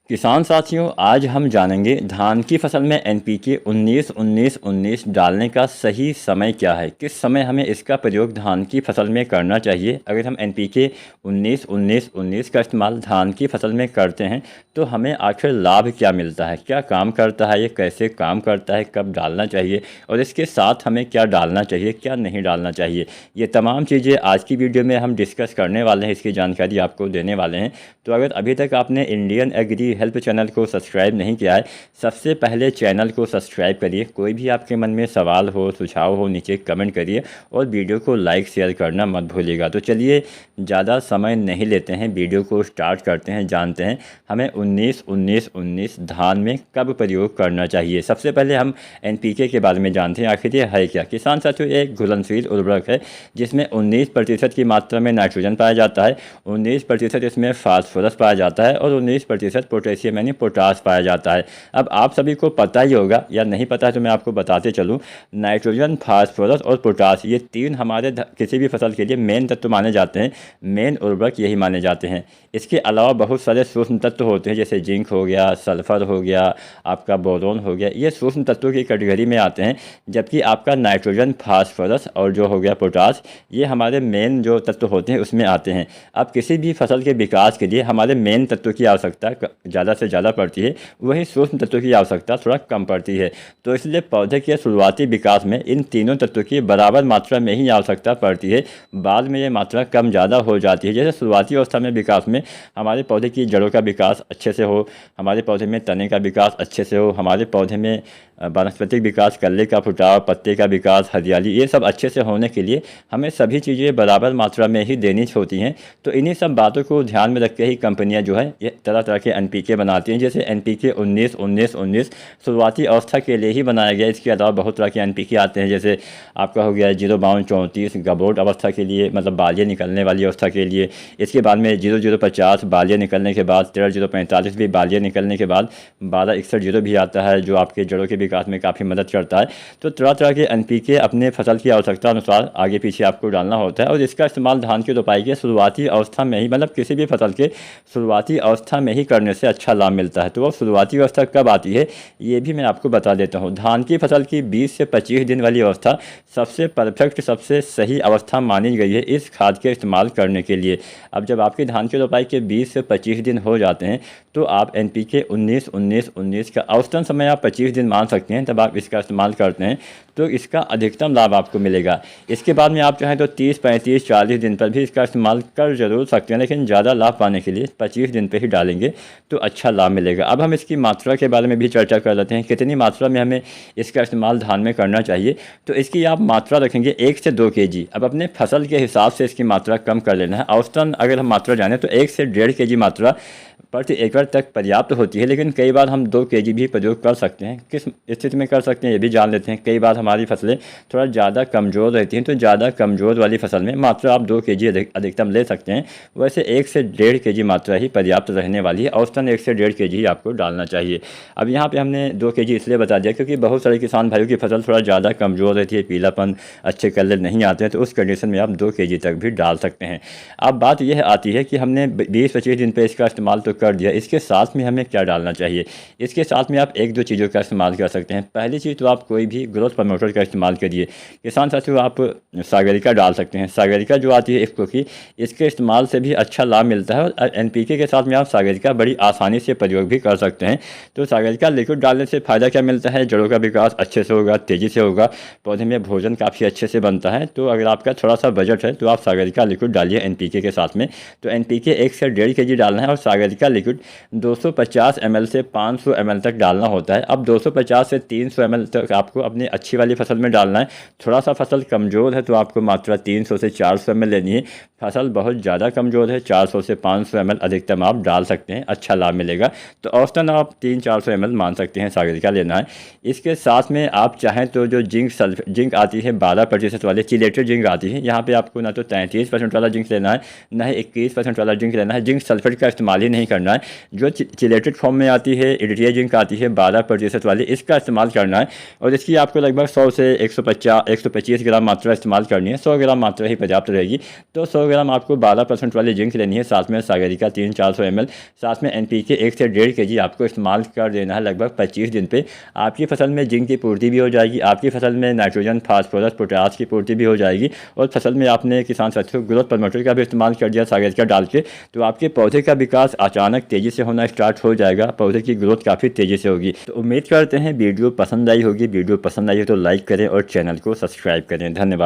किसान साथियों, आज हम जानेंगे धान की फसल में एनपीके 19-19-19 डालने का सही समय क्या है। किस समय हमें इसका प्रयोग धान की फसल में करना चाहिए। अगर हम एनपीके 19-19-19 का इस्तेमाल धान की फसल में करते हैं तो हमें आखिर लाभ क्या मिलता है, क्या काम करता है, ये कैसे काम करता है, कब डालना चाहिए और इसके साथ हमें क्या डालना चाहिए, क्या नहीं डालना चाहिए। ये तमाम चीज़ें आज की वीडियो में हम डिस्कस करने वाले हैं, इसकी जानकारी आपको देने वाले हैं। तो अगर अभी तक आपने इंडियन एग्री हेल्प चैनल को सब्सक्राइब नहीं किया है, सबसे पहले चैनल को सब्सक्राइब करिए। कोई भी आपके मन में सवाल हो, सुझाव हो, नीचे कमेंट करिए और वीडियो को लाइक शेयर करना मत भूलिएगा। तो चलिए ज़्यादा समय नहीं लेते हैं, वीडियो को स्टार्ट करते हैं। जानते हैं हमें 19-19-19 धान में कब प्रयोग करना चाहिए। सबसे पहले हम एनपीके के बारे में जानते हैं, आखिर ये है क्या। किसान साथियों, ये एक घुलनशील उर्वरक है जिसमें 19% की मात्रा में नाइट्रोजन पाया जाता है, 19% इसमें फास्फोरस पाया जाता है और 19% पोटेशियम यानी पोटास पाया जाता है। अब आप सभी को पता ही होगा या नहीं पता है तो मैं आपको बताते चलूँ। नाइट्रोजन, फास्फोरस और पोटास ये तीन हमारे किसी भी फसल के लिए मेन तत्व माने जाते हैं, मेन उर्वरक यही माने जाते हैं। इसके अलावा बहुत सारे सूक्ष्म तत्व होते हैं, जैसे जिंक हो गया, सल्फर हो गया, आपका बोरोन हो गया, ये सूक्ष्म तत्वों की कैटेगरी में आते हैं। जबकि आपका नाइट्रोजन, फास्फोरस और जो हो गया पोटास, ये हमारे मेन जो तत्व होते हैं उसमें आते हैं। अब किसी भी फसल के विकास के लिए हमारे मेन तत्व की आवश्यकता ज़्यादा से ज़्यादा पड़ती है, वही सूक्ष्म तत्वों की आवश्यकता थोड़ा कम पड़ती है। तो इसलिए पौधे के शुरुआती विकास में इन तीनों तत्वों की बराबर मात्रा में ही आवश्यकता पड़ती है। बाद में ये मात्रा कम ज़्यादा हो जाती है। जैसे शुरुआती अवस्था में विकास में हमारे पौधे की जड़ों का विकास अच्छे से हो, हमारे पौधे में तने का विकास अच्छे से हो, हमारे पौधे में वानस्पतिक विकास, कल्ले का फुटाव, पत्ते का विकास, हरियाली, ये सब अच्छे से होने के लिए हमें सभी चीज़ें बराबर मात्रा में ही देनी होती हैं। तो इन्हीं सब बातों को ध्यान में रख के ही कंपनियां जो है ये तरह तरह के एनपीके बनाती हैं। जैसे एनपीके 19-19-19 शुरुआती अवस्था के लिए ही बनाया गया। इसके अलावा बहुत तरह के एनपीके आते हैं, जैसे आपका हो गया 0-52-34 गबोट अवस्था के लिए, मतलब बालियाँ निकलने वाली अवस्था के लिए। इसके बाद में 0050 बालियाँ निकलने के बाद, 13-045 भी बालियाँ निकलने के बाद, 12-61-0 भी आता है जो आपके जड़ों के विकास में काफ़ी मदद करता है। तो तरह तरह के एनपीके अपने फसल की आवश्यकता अनुसार आगे पीछे आपको डालना होता है और इसका इस्तेमाल धान की रोपाई के शुरुआती अवस्था में ही, मतलब किसी भी फसल के शुरुआती अवस्था में ही करने से अच्छा लाभ मिलता है। तो वो शुरुआती अवस्था कब आती है ये भी मैं आपको बता देता हूँ। धान की फसल की 20 से 25 दिन वाली अवस्था सबसे परफेक्ट, सबसे सही अवस्था मानी गई है इस खाद के इस्तेमाल करने के लिए। अब जब आपकी धान की रोपाई के 20 से 25 दिन हो जाते हैं तो आप एनपीके 19-19-19 का औसतन समय आप 25 दिन मान सकते हैं, तब आप इसका इस्तेमाल करते हैं तो इसका अधिकतम लाभ आपको मिलेगा। इसके बाद में आप चाहें तो 30, 35, 40 दिन पर भी इसका इस्तेमाल कर जरूर सकते हैं, लेकिन ज़्यादा लाभ पाने के लिए 25 दिन पे ही डालेंगे तो अच्छा लाभ मिलेगा। अब हम इसकी मात्रा के बारे में भी चर्चा कर लेते हैं, कितनी मात्रा में हमें इसका इस्तेमाल धान में करना चाहिए। तो इसकी आप मात्रा रखेंगे 1 से 2 kg। अब अपने फसल के हिसाब से इसकी मात्रा कम कर लेना है। औसतन अगर हम मात्रा जाने तो 1 से 1.5 kg मात्रा प्रति एकड़ तक पर्याप्त होती है, लेकिन कई बार हम 2 kg भी प्रयोग कर सकते हैं। किस स्थिति में कर सकते हैं ये भी जान लेते हैं। कई बार हमारी फसलें थोड़ा ज़्यादा कमज़ोर रहती हैं, तो ज़्यादा कमज़ोर वाली फसल में मात्रा आप 2 kg अधिकतम ले सकते हैं। वैसे 1 से 1.5 kg मात्रा ही पर्याप्त रहने वाली है। औसतन 1 से 1.5 kg ही आपको डालना चाहिए। अब यहाँ पर हमने 2 kg इसलिए बता दिया क्योंकि बहुत सारे किसान भाइयों की फसल थोड़ा ज़्यादा कमज़ोर रहती है, पीलापन, अच्छे कलर नहीं आते हैं, तो उस कंडीशन में आप 2 kg तक भी डाल सकते हैं। अब बात यह आती है कि हमने 20-25 दिन पर इसका इस्तेमाल तो कर दिया, इसके साथ में हमें क्या डालना चाहिए। इसके साथ में आप 1-2 चीज़ों का इस्तेमाल कर सकते हैं। पहली चीज़ तो आप कोई भी ग्रोथ प्रमोटर का इस्तेमाल करिए। किसान साथियों, आप सागरिका डाल सकते हैं। सागरिका जो आती है इफ्को की, इसके इस्तेमाल से भी अच्छा लाभ मिलता है और एनपीके के साथ में आप सागरिका बड़ी आसानी से प्रयोग भी कर सकते हैं। तो सागरिका लिक्विड डालने से फ़ायदा क्या मिलता है, जड़ों का विकास अच्छे से होगा, तेज़ी से होगा, पौधे में भोजन काफ़ी अच्छे से बनता है। तो अगर आपका थोड़ा सा बजट है तो आप सागरिका लिक्विड डालिए एनपीके के साथ में। तो एनपीके 1 से 1.5 kg डालना है और सागरिका लिक्विड 250 ml से 500 ml तक डालना होता है। अब 250 से 300 ml तक आपको अपनी अच्छी वाली फसल में डालना है। थोड़ा सा फसल कमज़ोर है तो आपको मात्रा 300 से 400 ml लेनी है। फसल बहुत ज़्यादा कमज़ोर है, 400 से 500 ml अधिकतम आप डाल सकते हैं, अच्छा लाभ मिलेगा। तो औसतन आप 300-400 ml मान सकते हैं सागरिका लेना है। इसके साथ में आप चाहें तो जो जिंक आती है 12% वाली चिलेटेड जिंक आती है, यहाँ पे आपको ना तो 33% वाला जिंक लेना है, ना ही 21% वाला जिंक लेना है। जिंक सल्फेट का इस्तेमाल ही नहीं नहीं करना है। जो चिलेटेड फॉर्म में आती है एडिटिया जिंक आती है 12% वाली, इसका इस्तेमाल करना है और इसकी आपको लगभग 100 से 125 ग्राम मात्रा इस्तेमाल करनी है। 100 ग्राम मात्रा ही पर्याप्त रहेगी। तो 100 ग्राम आपको 12% वाली जिंक लेनी है, साथ में सागरिका 300-400 ml, साथ में NPK 1 से 1.5 kg आपको इस्तेमाल कर देना है लगभग 25 दिन पे। आपकी फसल में जिंक की पूर्ति भी हो जाएगी, आपकी फसल में नाइट्रोजन, फास्फोरस, पोटास की पूर्ति भी हो जाएगी और फसल में आपने किसान साथियों ग्रोथ प्रमोटर का भी इस्तेमाल कर दिया सागरिका डाल के, तो आपके पौधे का विकास अचानक तेज़ी से होना स्टार्ट हो जाएगा। पौधे की ग्रोथ काफ़ी तेज़ी से होगी। तो उम्मीद करते हैं वीडियो पसंद आई होगी। वीडियो पसंद आई हो तो लाइक करें और चैनल को सब्सक्राइब करें। धन्यवाद।